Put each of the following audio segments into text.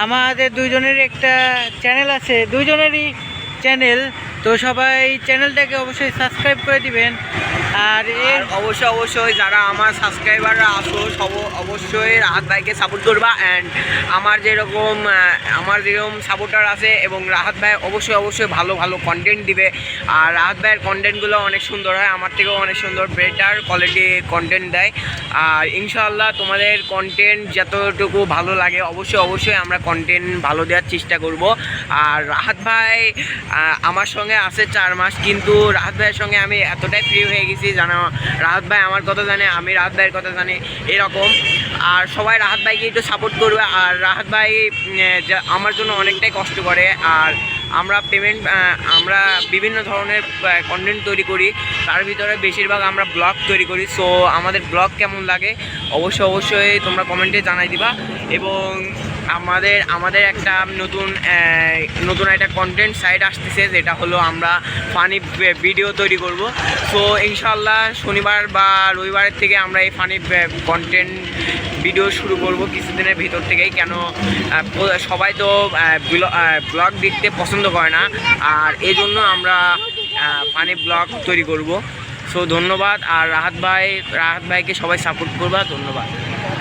আমাদের দুইজনের একটা চ্যানেল আছে, দুইজনেরই চ্যানেল, তো সবাই চ্যানেলটাকে অবশ্যই সাবস্ক্রাইব করে দিবেন। আর অবশ্যই যারা আমার সাবস্ক্রাইবাররা আসো সব অবশ্যই রাহাত ভাইকে সাপোর্ট করবা। অ্যান্ড আমার যেরকম সাপোর্টার আছে এবং রাহাত ভাই অবশ্যই ভালো ভালো কন্টেন্ট দিবে। আর রাহাত ভাইয়ের কন্টেন্টগুলো অনেক সুন্দর হয়, আমার থেকেও অনেক সুন্দর বেটার কোয়ালিটি কন্টেন্ট দেয়। আর ইনশাআল্লাহ তোমাদের কন্টেন্ট যতটুকু ভালো লাগে অবশ্যই আমরা কন্টেন্ট ভালো দেওয়ার চেষ্টা করব। আর রাহাত ভাই আমার সঙ্গে আছে 4 মাস, কিন্তু রাহাত ভাইয়ের সঙ্গে আমি এতটাই ফ্রি হয়ে গেছি, জানো রাহাত ভাই আমার কথা জানে, আমি রাহাত ভাইয়ের কথা জানি, এরকম। আর সবাই রাহাত ভাইকে একটু সাপোর্ট করবে। আর রাহাত ভাই আমার জন্য অনেকটাই কষ্ট করে। আর আমরা বিভিন্ন ধরনের কন্টেন্ট তৈরি করি, তার ভিতরে বেশিরভাগ আমরা ব্লগ তৈরি করি। সো আমাদের ব্লগ কেমন লাগে অবশ্যই তোমরা কমেন্টে জানাই দিবা। এবং আমাদের একটা নতুন একটা কন্টেন্ট সাইট আসতেছে, যেটা হলো আমরা ফানি ভিডিও তৈরি করব। সো ইনশাআল্লাহ শনিবার বা রবিবারের থেকে আমরা এই ফানি কন্টেন্ট ভিডিও শুরু করব কিছুদিনের ভিতর থেকেই। কেন সবাই তো ব্লগ দেখতে পছন্দ করে না, আর এই জন্য আমরা ফানি ব্লগ তৈরি করব। সো ধন্যবাদ। আর রাহাত ভাইকে সবাই সাপোর্ট করবা, ধন্যবাদ।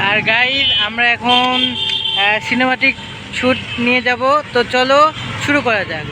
আর গাইজ আমরা এখন সিনেমাটিক শ্যুট নিয়ে যাব, তো চলো শুরু করা যাক।